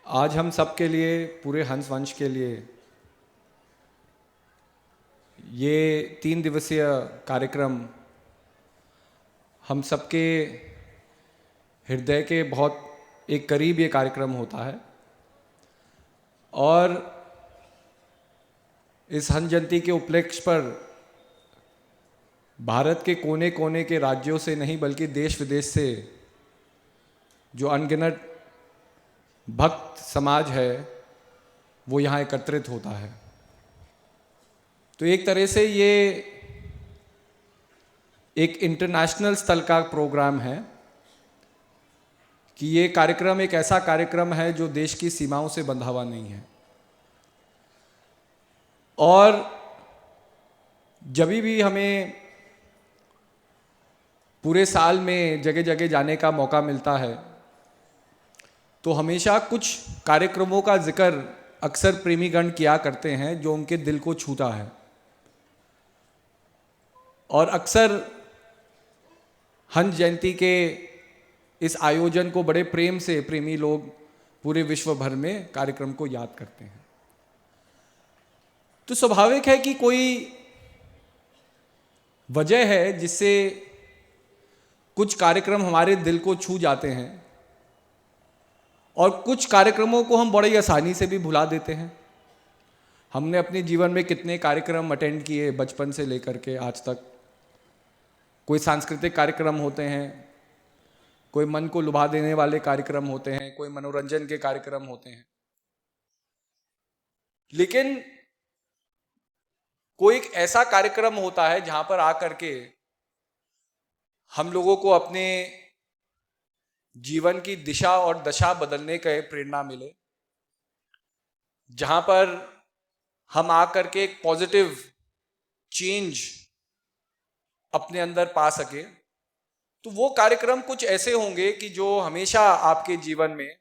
आज हम सब के लिए, पूरे हंस वंश के लिए, ये 3 दिवसीय कार्यक्रम हम सबके हृदय के बहुत एक करीब ये कार्यक्रम होता है। और इस हंस जयंती के उपलक्ष्य पर भारत के कोने कोने के राज्यों से नहीं बल्कि देश विदेश से जो अनगिनत भक्त समाज है वो यहाँ एकत्रित होता है। तो एक तरह से ये एक इंटरनेशनल स्तर का प्रोग्राम है कि ये कार्यक्रम एक ऐसा कार्यक्रम है जो देश की सीमाओं से बंधा हुआ नहीं है। और जब भी हमें पूरे साल में जगह जगह जाने का मौका मिलता है तो हमेशा कुछ कार्यक्रमों का जिक्र अक्सर प्रेमीगण किया करते हैं जो उनके दिल को छूता है। और अक्सर हंस जयंती के इस आयोजन को बड़े प्रेम से प्रेमी लोग पूरे विश्व भर में कार्यक्रम को याद करते हैं। तो स्वाभाविक है कि कोई वजह है जिससे कुछ कार्यक्रम हमारे दिल को छू जाते हैं और कुछ कार्यक्रमों को हम बड़ी आसानी से भी भुला देते हैं। हमने अपने जीवन में कितने कार्यक्रम अटेंड किए बचपन से लेकर के आज तक। कोई सांस्कृतिक कार्यक्रम होते हैं, कोई मन को लुभा देने वाले कार्यक्रम होते हैं, कोई मनोरंजन के कार्यक्रम होते हैं, लेकिन कोई एक ऐसा कार्यक्रम होता है जहां पर आकर के हम लोगों को अपने जीवन की दिशा और दशा बदलने का प्रेरणा मिले, जहां पर हम आकर के एक पॉजिटिव चेंज अपने अंदर पा सके। तो वो कार्यक्रम कुछ ऐसे होंगे कि जो हमेशा आपके जीवन में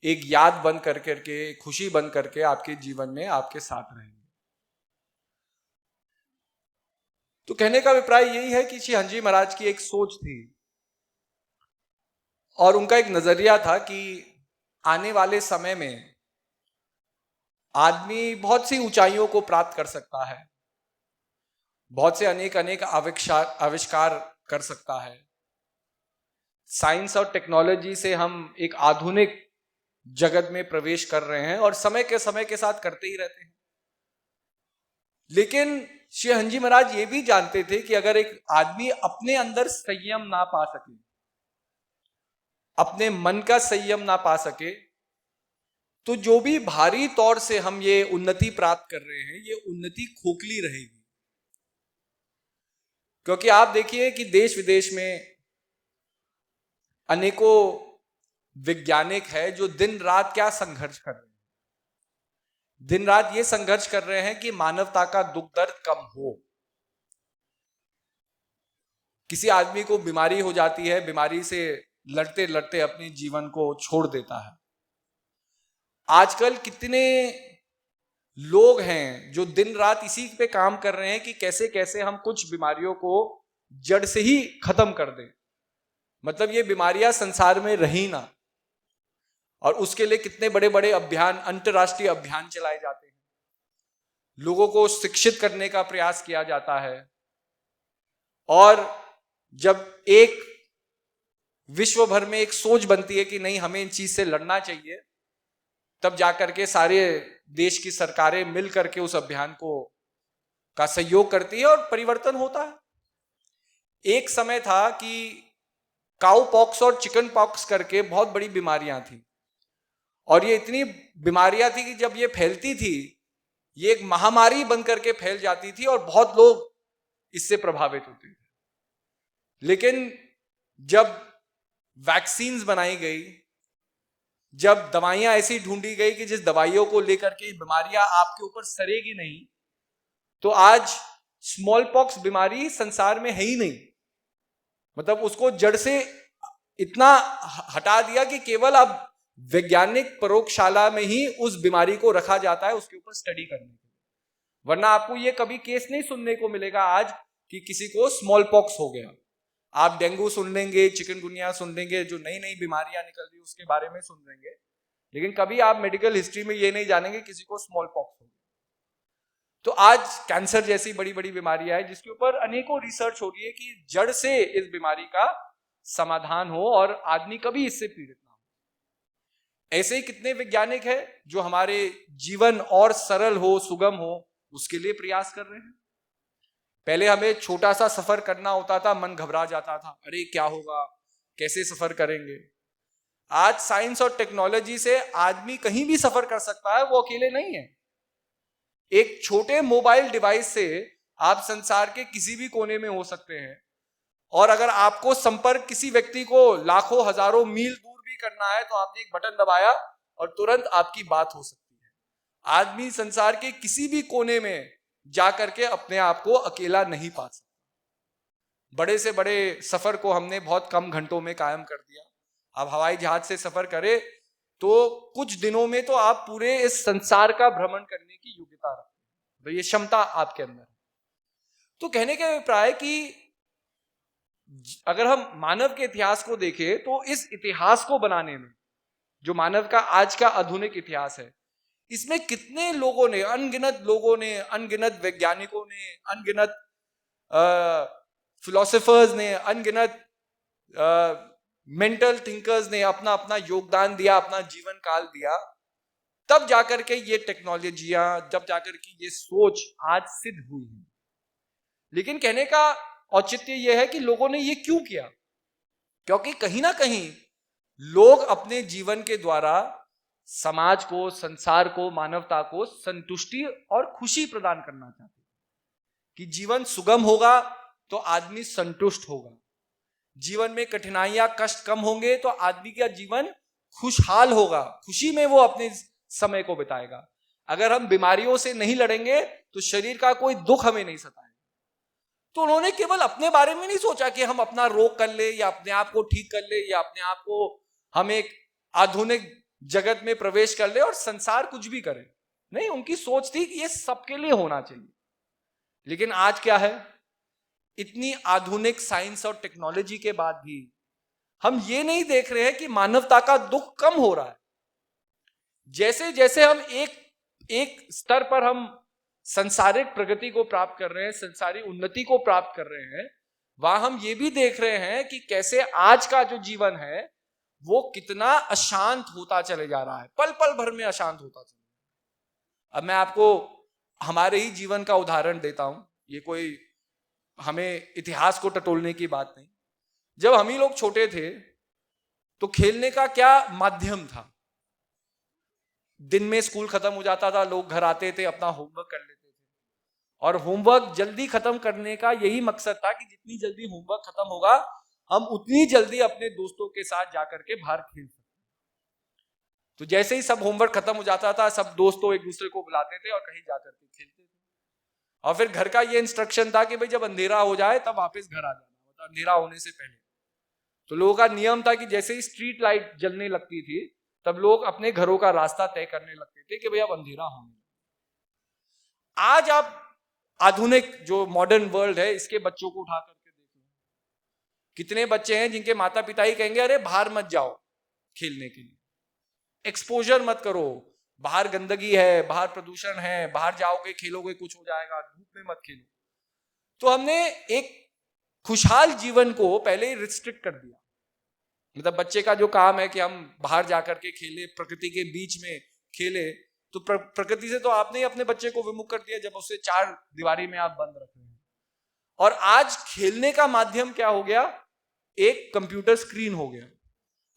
एक याद बन करके, खुशी बन करके आपके जीवन में आपके साथ रहेंगे। तो कहने का अभिप्राय यही है कि श्री हंस जी महाराज की एक सोच थी और उनका एक नजरिया था कि आने वाले समय में आदमी बहुत सी ऊंचाइयों को प्राप्त कर सकता है, बहुत से अनेक अनेक आविष्कार कर सकता है। साइंस और टेक्नोलॉजी से हम एक आधुनिक जगत में प्रवेश कर रहे हैं और समय के साथ करते ही रहते हैं। लेकिन श्री हंस जी महाराज ये भी जानते थे कि अगर एक आदमी अपने अंदर संयम ना पा सके, अपने मन का संयम ना पा सके, तो जो भी भारी तौर से हम ये उन्नति प्राप्त कर रहे हैं ये उन्नति खोखली रहेगी। क्योंकि आप देखिए कि देश विदेश में अनेकों वैज्ञानिक है जो दिन रात क्या संघर्ष कर रहे हैं। दिन रात ये संघर्ष कर रहे हैं कि मानवता का दुख दर्द कम हो। किसी आदमी को बीमारी हो जाती है, बीमारी से लड़ते लड़ते अपने जीवन को छोड़ देता है। आजकल कितने लोग हैं जो दिन रात इसी पे काम कर रहे हैं कि कैसे कैसे हम कुछ बीमारियों को जड़ से ही खत्म कर दें, मतलब ये बीमारियां संसार में रही ना। और उसके लिए कितने बड़े बड़े अभियान, अंतरराष्ट्रीय अभियान चलाए जाते हैं, लोगों को शिक्षित करने का प्रयास किया जाता है। और जब एक विश्व भर में एक सोच बनती है कि नहीं हमें इन चीज से लड़ना चाहिए, तब जाकर के सारे देश की सरकारें मिल करके उस अभियान को का सहयोग करती है और परिवर्तन होता है। एक समय था कि काउ पॉक्स और चिकन पॉक्स करके बहुत बड़ी बीमारियां थी और ये इतनी बीमारियां थी कि जब ये फैलती थी ये एक महामारी बन करके फैल जाती थी और बहुत लोग इससे प्रभावित होते थे। लेकिन जब वैक्सीन्स बनाई गई, जब दवाइयां ऐसी ढूंढी गई कि जिस दवाइयों को लेकर के बीमारियां आपके ऊपर सरेगी नहीं, तो आज स्मॉल पॉक्स बीमारी संसार में है ही नहीं। मतलब उसको जड़ से इतना हटा दिया कि केवल अब वैज्ञानिक प्रयोगशाला में ही उस बीमारी को रखा जाता है उसके ऊपर स्टडी करने के लिए। वरना आपको ये कभी केस नहीं सुनने को मिलेगा आज कि किसी को स्मॉल पॉक्स हो गया। आप डेंगू सुन लेंगे, चिकनगुनिया सुन लेंगे, जो नई नई बीमारियां निकल रही उसके बारे में सुन लेंगे, लेकिन कभी आप मेडिकल हिस्ट्री में ये नहीं जानेंगे किसी को स्मॉल पॉक्स हो। तो आज कैंसर जैसी बड़ी बड़ी बीमारियां हैं जिसके ऊपर अनेकों रिसर्च हो रही है कि जड़ से इस बीमारी का समाधान हो और आदमी कभी इससे पीड़ित ना हो। ऐसे ही कितने वैज्ञानिक हैं जो हमारे जीवन और सरल हो, सुगम हो, उसके लिए प्रयास कर रहे हैं। पहले हमें छोटा सा सफर करना होता था, मन घबरा जाता था, अरे क्या होगा, कैसे सफर करेंगे। आज साइंस और टेक्नोलॉजी से आदमी कहीं भी सफर कर सकता है, वो अकेले नहीं है। एक छोटे मोबाइल डिवाइस से आप संसार के किसी भी कोने में हो सकते हैं, और अगर आपको संपर्क किसी व्यक्ति को लाखों हजारों मील दूर भी करना है तो आपने एक बटन दबाया और तुरंत आपकी बात हो सकती है। आदमी संसार के किसी भी कोने में जाकर के अपने आप को अकेला नहीं पा सकता। बड़े से बड़े सफर को हमने बहुत कम घंटों में कायम कर दिया। अब हवाई जहाज से सफर करें तो कुछ दिनों में तो आप पूरे इस संसार का भ्रमण करने की योग्यता रखते हैं, तो ये क्षमता आपके अंदर है। तो कहने का अभिप्राय कि अगर हम मानव के इतिहास को देखें तो इस इतिहास को बनाने में जो मानव का आज का आधुनिक इतिहास है, इसमें कितने लोगों ने, अनगिनत लोगों ने, अनगिनत वैज्ञानिकों ने, अनगिनत फिलोसोफर्स ने, अनगिनत मेंटल थिंकर्स ने अपना अपना योगदान दिया, अपना जीवन काल दिया, तब जाकर के ये टेक्नोलॉजियां, जब जाकर के ये सोच आज सिद्ध हुई है। लेकिन कहने का औचित्य यह है कि लोगों ने ये क्यों किया? क्योंकि कहीं ना कहीं लोग अपने जीवन के द्वारा समाज को, संसार को, मानवता को संतुष्टि और खुशी प्रदान करना चाहते हैं कि जीवन सुगम होगा तो आदमी संतुष्ट होगा, जीवन में कठिनाइयां, कष्ट कम होंगे तो आदमी का जीवन खुशहाल होगा, खुशी में वो अपने समय को बिताएगा। अगर हम बीमारियों से नहीं लड़ेंगे तो शरीर का कोई दुख हमें नहीं सताएगा। तो उन्होंने केवल अपने बारे में नहीं सोचा कि हम अपना रोग कर ले या अपने आप को ठीक कर ले या अपने आप को हम एक आधुनिक जगत में प्रवेश कर ले और संसार कुछ भी करे। नहीं, उनकी सोच थी कि ये सबके लिए होना चाहिए। लेकिन आज क्या है, इतनी आधुनिक साइंस और टेक्नोलॉजी के बाद भी हम ये नहीं देख रहे हैं कि मानवता का दुख कम हो रहा है। जैसे जैसे हम एक स्तर पर हम संसारिक प्रगति को प्राप्त कर रहे हैं, संसारी उन्नति को प्राप्त कर रहे हैं, वहां हम ये भी देख रहे हैं कि कैसे आज का जो जीवन है वो कितना अशांत होता चले जा रहा है, पल पल भर में अशांत होता चले जा रहा है। अब मैं आपको हमारे ही जीवन का उदाहरण देता हूं, ये कोई हमें इतिहास को टटोलने की बात नहीं। जब हम ही लोग छोटे थे तो खेलने का क्या माध्यम था? दिन में स्कूल खत्म हो जाता था, लोग घर आते थे, अपना होमवर्क कर लेते थे, और होमवर्क जल्दी खत्म करने का यही मकसद था कि जितनी जल्दी होमवर्क खत्म होगा हम उतनी जल्दी अपने दोस्तों के साथ जाकर के बाहर खेल सकते। तो जैसे ही सब होमवर्क खत्म हो जाता था, सब दोस्तों एक दूसरे को बुलाते थे और कहीं जाकर के खेलते थे। और फिर घर का ये इंस्ट्रक्शन था कि भाई जब अंधेरा हो जाए तब वापस घर आ जाना, मतलब अंधेरा होने से पहले। तो लोगों का नियम था कि जैसे ही स्ट्रीट लाइट जलने लगती थी तब लोग अपने घरों का रास्ता तय करने लगते थे कि भाई अब अंधेरा होने। आज आप आधुनिक जो मॉडर्न वर्ल्ड है इसके बच्चों को उठा करके देखो, कितने बच्चे हैं जिनके माता पिता ही कहेंगे अरे बाहर मत जाओ खेलने के लिए, एक्सपोजर मत करो, बाहर गंदगी है, बाहर प्रदूषण है, बाहर जाओगे खेलोगे कुछ हो जाएगा, धूप में मत खेलो। तो हमने एक खुशहाल जीवन को पहले ही रिस्ट्रिक्ट कर दिया। मतलब बच्चे का जो काम है कि हम बाहर जाकर के खेले, प्रकृति के बीच में खेले, तो प्रकृति से तो आपने ही अपने बच्चे को विमुख कर दिया जब उसे चार दीवारी में आप बंद रख रहे हैं। और आज खेलने का माध्यम क्या हो गया? एक कंप्यूटर स्क्रीन हो गया।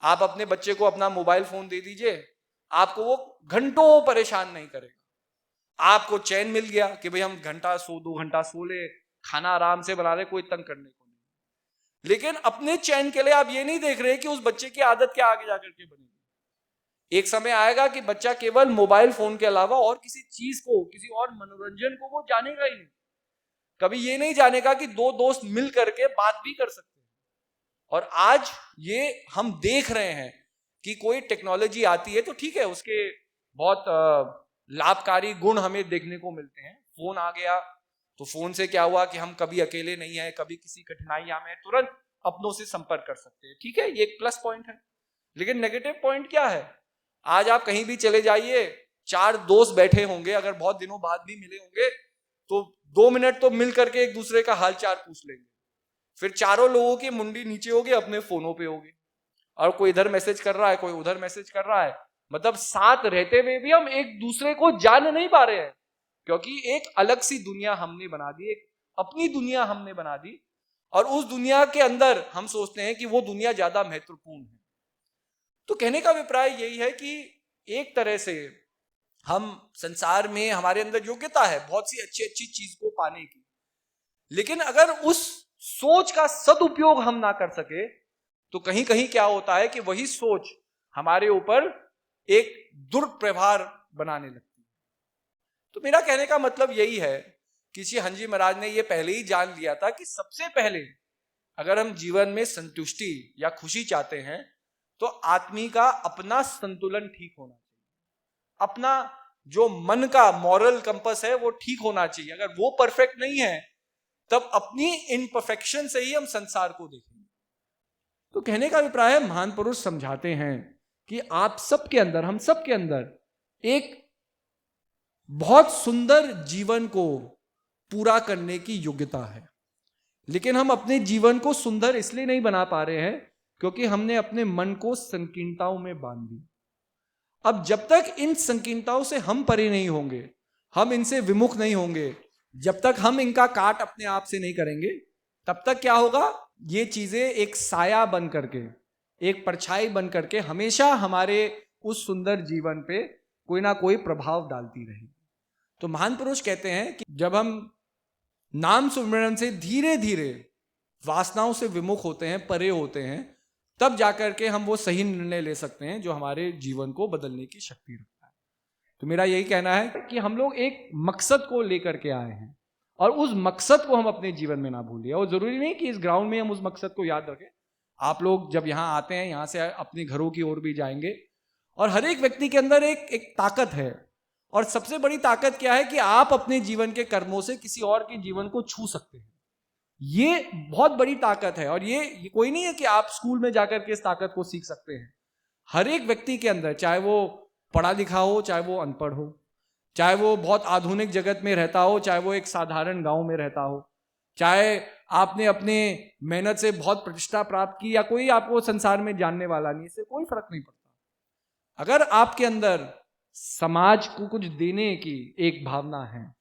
आप अपने बच्चे को अपना मोबाइल फोन दे दीजिए, आपको वो घंटों परेशान नहीं करेगा। आपको चैन मिल गया कि भाई हम घंटा सो, 2 घंटा सो ले, खाना आराम से बना ले, कोई तंग करने को नहीं। लेकिन अपने चैन के लिए आप ये नहीं देख रहे कि उस बच्चे की आदत क्या आगे जाकर के बनेगी। एक समय आएगा कि बच्चा केवल मोबाइल फोन के अलावा और किसी चीज को, किसी और मनोरंजन को वो जानेगा ही नहीं। कभी ये नहीं जानेगा कि दो दोस्त मिल करके बात भी कर सकते हैं। और आज ये हम देख रहे हैं कि कोई टेक्नोलॉजी आती है तो ठीक है, उसके बहुत लाभकारी गुण हमें देखने को मिलते हैं। फोन आ गया तो फोन से क्या हुआ कि हम कभी अकेले नहीं है, कभी किसी कठिनाइयां में तुरंत अपनों से संपर्क कर सकते हैं। ठीक है, ये एक प्लस पॉइंट है। लेकिन नेगेटिव पॉइंट क्या है? आज आप कहीं भी चले जाइए, 4 दोस्त बैठे होंगे, अगर बहुत दिनों बाद भी मिले होंगे तो 2 मिनट तो मिल करके एक दूसरे का हालचाल पूछ लेंगे। फिर चारों लोगों की मुंडी नीचे होगी, अपने फोनों पे होगी, और कोई इधर मैसेज कर रहा है, कोई उधर मैसेज कर रहा है। मतलब साथ रहते हुए भी हम एक दूसरे को जान नहीं पा रहे हैं, क्योंकि एक अलग सी दुनिया हमने बना दी, एक अपनी दुनिया हमने बना दी, और उस दुनिया के अंदर हम सोचते हैं कि वो दुनिया ज्यादा महत्वपूर्ण है। तो कहने का अभिप्राय यही है कि एक तरह से हम संसार में, हमारे अंदर योग्यता है बहुत सी अच्छी अच्छी चीज को पाने की, लेकिन अगर उस सोच का सदुपयोग हम ना कर सके तो कहीं कहीं क्या होता है कि वही सोच हमारे ऊपर एक दुर्प्रभाव बनाने लगती है। तो मेरा कहने का मतलब यही है कि श्री हंजी महाराज ने यह पहले ही जान लिया था कि सबसे पहले अगर हम जीवन में संतुष्टि या खुशी चाहते हैं तो आदमी का अपना संतुलन ठीक होना चाहिए, अपना जो मन का मॉरल कंपस है वो ठीक होना चाहिए। अगर वो परफेक्ट नहीं है तब अपनी इनपरफेक्शन से ही हम संसार को देखेंगे। तो कहने का अभिप्राय है, महान पुरुष समझाते हैं कि आप सबके अंदर, हम सबके अंदर एक बहुत सुंदर जीवन को पूरा करने की योग्यता है, लेकिन हम अपने जीवन को सुंदर इसलिए नहीं बना पा रहे हैं क्योंकि हमने अपने मन को संकीर्णताओं में बांध दिया। अब जब तक इन संकीर्णताओं से हम परे नहीं होंगे, हम इनसे विमुख नहीं होंगे, जब तक हम इनका काट अपने आप से नहीं करेंगे, तब तक क्या होगा, ये चीजें एक साया बन करके, एक परछाई बन करके हमेशा हमारे उस सुंदर जीवन पे कोई ना कोई प्रभाव डालती रहेगी। तो महान पुरुष कहते हैं कि जब हम नाम सुमिरन से धीरे धीरे वासनाओं से विमुख होते हैं, परे होते हैं, तब जाकर के हम वो सही निर्णय ले सकते हैं जो हमारे जीवन को बदलने की शक्ति रखता है। तो मेरा यही कहना है कि हम लोग एक मकसद को लेकर के आए हैं और उस मकसद को हम अपने जीवन में ना भूलिए। और जरूरी नहीं कि इस ग्राउंड में हम उस मकसद को याद रखें। आप लोग जब यहाँ आते हैं, यहाँ से अपने घरों की ओर भी जाएंगे, और हर एक व्यक्ति के अंदर एक ताकत है, और सबसे बड़ी ताकत क्या है कि आप अपने जीवन के कर्मों से किसी और के जीवन को छू सकते हैं। ये बहुत बड़ी ताकत है, और ये कोई नहीं है कि आप स्कूल में जाकर के इस ताकत को सीख सकते हैं। हर एक व्यक्ति के अंदर, चाहे वो पढ़ा लिखा हो, चाहे वो अनपढ़ हो, चाहे वो बहुत आधुनिक जगत में रहता हो, चाहे वो एक साधारण गांव में रहता हो, चाहे आपने अपने मेहनत से बहुत प्रतिष्ठा प्राप्त की या कोई आपको संसार में जानने वाला नहीं, इससे कोई फर्क नहीं पड़ता। अगर आपके अंदर समाज को कुछ देने की एक भावना है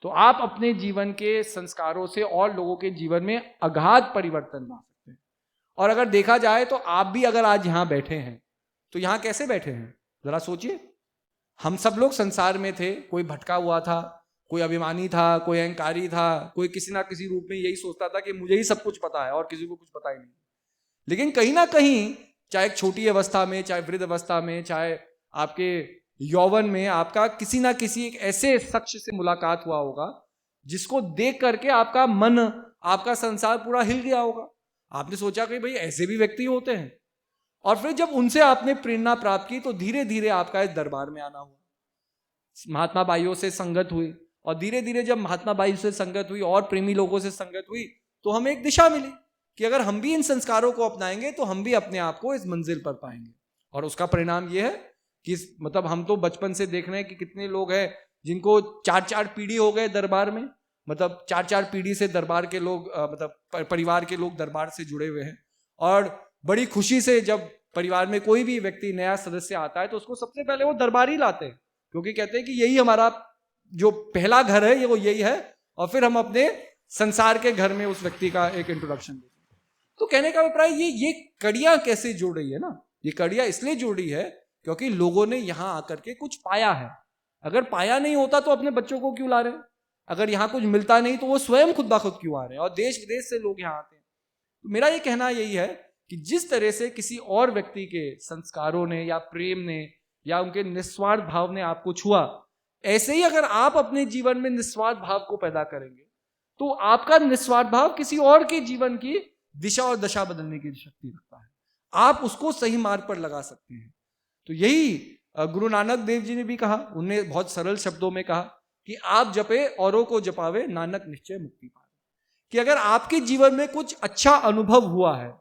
तो आप अपने जीवन के संस्कारों से और लोगों के जीवन में अगाध परिवर्तन ला सकते हैं। और अगर देखा जाए तो आप भी अगर आज यहां बैठे हैं तो यहां कैसे बैठे हैं, जरा सोचिए। हम सब लोग संसार में थे, कोई भटका हुआ था, कोई अभिमानी था, कोई अहंकारी था, कोई किसी ना किसी रूप में यही सोचता था कि मुझे ही सब कुछ पता है और किसी को कुछ पता ही नहीं। लेकिन कहीं ना कहीं, चाहे छोटी अवस्था में, चाहे वृद्ध अवस्था में, चाहे आपके यौवन में, आपका किसी ना किसी एक ऐसे शख्स से मुलाकात हुआ होगा जिसको देख करके आपका मन, आपका संसार पूरा हिल गया होगा। आपने सोचा कि भाई ऐसे भी व्यक्ति होते हैं, और फिर जब उनसे आपने प्रेरणा प्राप्त की तो धीरे धीरे आपका इस दरबार में आना हुआ, महात्मा बाइयों से संगत हुई, और धीरे धीरे जब महात्मा बाई से संगत हुई और प्रेमी लोगों से संगत हुई तो हमें एक दिशा मिली कि अगर हम भी इन संस्कारों को अपनाएंगे तो हम भी अपने आप को इस मंजिल पर पाएंगे। और उसका परिणाम यह है कि मतलब हम तो बचपन से देख रहे हैं कि कितने लोग हैं जिनको 4-4 पीढ़ी हो गए दरबार में, मतलब 4-4 पीढ़ी से दरबार के लोग, मतलब परिवार के लोग दरबार से जुड़े हुए हैं। और बड़ी खुशी से जब परिवार में कोई भी व्यक्ति नया सदस्य आता है तो उसको सबसे पहले वो दरबार ही लाते हैं, क्योंकि कहते हैं कि यही हमारा जो पहला घर है, ये वो यही है, और फिर हम अपने संसार के घर में उस व्यक्ति का एक इंट्रोडक्शन देते हैं। तो कहने का अभिप्राय ये कड़ियां कैसे जुड़ रही है ना, ये कड़ियां इसलिए जुड़ रही है क्योंकि लोगों ने यहां आकर के कुछ पाया है। अगर पाया नहीं होता तो अपने बच्चों को क्यों ला रहे हैं? अगर यहां कुछ मिलता नहीं तो वो स्वयं खुद ब खुद क्यों आ रहे हैं? और देश विदेश से लोग यहां आते हैं। तो मेरा ये कहना यही है कि जिस तरह से किसी और व्यक्ति के संस्कारों ने या प्रेम ने या उनके निस्वार्थ भाव ने आपको छुआ, ऐसे ही अगर आप अपने जीवन में निस्वार्थ भाव को पैदा करेंगे तो आपका निस्वार्थ भाव किसी और के जीवन की दिशा और दशा बदलने की शक्ति रखता है। आप उसको सही मार्ग पर लगा सकते हैं। तो यही गुरु नानक देव जी ने भी कहा, उन्हें बहुत सरल शब्दों में कहा कि आप जपे औरों को जपावे, नानक निश्चय मुक्ति पावे। कि अगर आपके जीवन में कुछ अच्छा अनुभव हुआ है,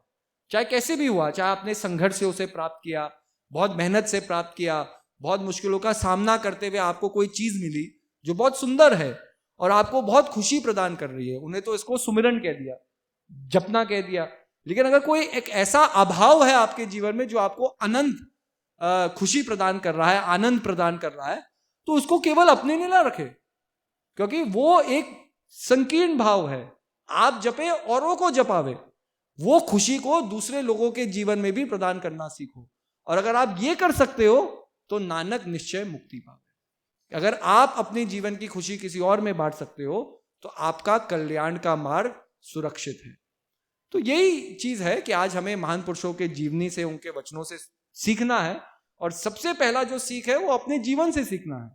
चाहे कैसे भी हुआ, चाहे आपने संघर्ष से उसे प्राप्त किया, बहुत मेहनत से प्राप्त किया, बहुत मुश्किलों का सामना करते हुए आपको कोई चीज मिली जो बहुत सुंदर है और आपको बहुत खुशी प्रदान कर रही है, उन्हें तो इसको सुमिरन कह दिया, जपना कह दिया। लेकिन अगर कोई एक ऐसा अभाव है आपके जीवन में जो आपको अनंत खुशी प्रदान कर रहा है, आनंद प्रदान कर रहा है, तो उसको केवल अपने लिए ना रखे, क्योंकि वो एक संकीर्ण भाव है। आप जपे औरों को जपावे, वो खुशी को दूसरे लोगों के जीवन में भी प्रदान करना सीखो। और अगर आप ये कर सकते हो तो नानक निश्चय मुक्ति पावे। अगर आप अपने जीवन की खुशी किसी और में बांट सकते हो तो आपका कल्याण का मार्ग सुरक्षित है। तो यही चीज है कि आज हमें महान पुरुषों के जीवनी से, उनके वचनों से सीखना है। और सबसे पहला जो सीख है वो अपने जीवन से सीखना है।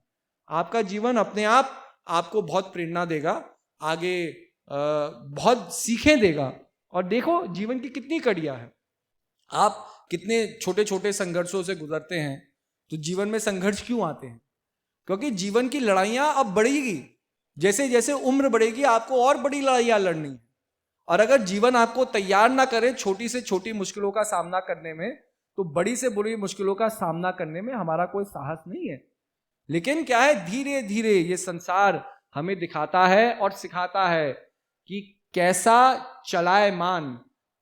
आपका जीवन अपने आप आपको बहुत प्रेरणा देगा, आगे बहुत सीखें देगा। और देखो जीवन की कितनी कड़ियां है, आप कितने छोटे छोटे संघर्षों से गुजरते हैं। तो जीवन में संघर्ष क्यों आते हैं? क्योंकि जीवन की लड़ाइयां अब बढ़ेगी, जैसे जैसे उम्र बढ़ेगी आपको और बड़ी लड़ाइयां लड़नी है। और अगर जीवन आपको तैयार ना करे छोटी से छोटी मुश्किलों का सामना करने में, तो बड़ी से बड़ी मुश्किलों का सामना करने में हमारा कोई साहस नहीं है। लेकिन क्या है, धीरे धीरे ये संसार हमें दिखाता है और सिखाता है कि कैसा चलायमान,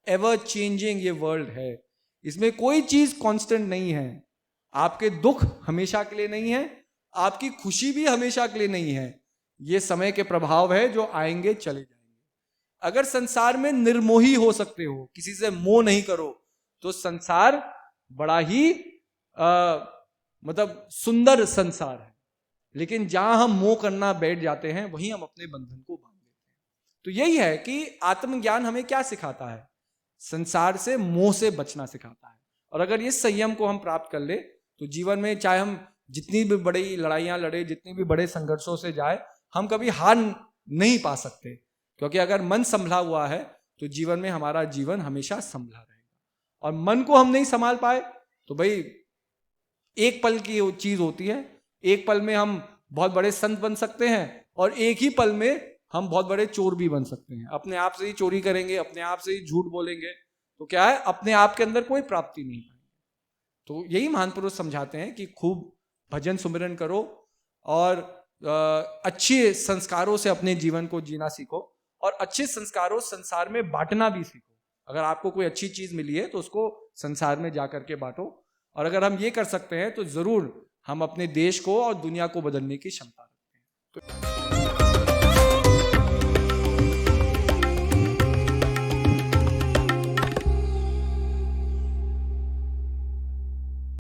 एवर चेंजिंग ये वर्ल्ड है। इसमें कोई चीज कांस्टेंट नहीं है। आपके दुख हमेशा के लिए नहीं है, आपकी खुशी भी हमेशा के लिए नहीं है। ये समय के प्रभाव है जो आएंगे चले जाएंगे। अगर संसार में निर्मोही हो सकते हो, किसी से मोह नहीं करो, तो संसार बड़ा ही मतलब सुंदर संसार है। लेकिन जहां हम मोह करना बैठ जाते हैं वहीं हम अपने बंधन को बांध लेते हैं। तो यही है कि आत्मज्ञान हमें क्या सिखाता है? संसार से, मोह से बचना सिखाता है। और अगर इस संयम को हम प्राप्त कर ले तो जीवन में चाहे हम जितनी भी बड़ी लड़ाइयां लड़े, जितनी भी बड़े संघर्षों से जाए, हम कभी हार नहीं पा सकते। क्योंकि अगर मन संभला हुआ है तो जीवन में हमारा जीवन हमेशा संभला रहेगा। और मन को हम नहीं संभाल पाए तो भाई एक पल की चीज होती है, एक पल में हम बहुत बड़े संत बन सकते हैं और एक ही पल में हम बहुत बड़े चोर भी बन सकते हैं। अपने आप से ही चोरी करेंगे, अपने आप से ही झूठ बोलेंगे, तो क्या है, अपने आप के अंदर कोई प्राप्ति नहीं पाएंगे। तो यही महान पुरुष समझाते हैं कि खूब भजन सुमिरन करो और अच्छे संस्कारों से अपने जीवन को जीना सीखो। और अच्छे संस्कारों संसार में बांटना भी सीखो। अगर आपको कोई अच्छी चीज मिली है तो उसको संसार में जाकर के बांटो। और अगर हम ये कर सकते हैं तो जरूर हम अपने देश को और दुनिया को बदलने की क्षमता रखते हैं। तो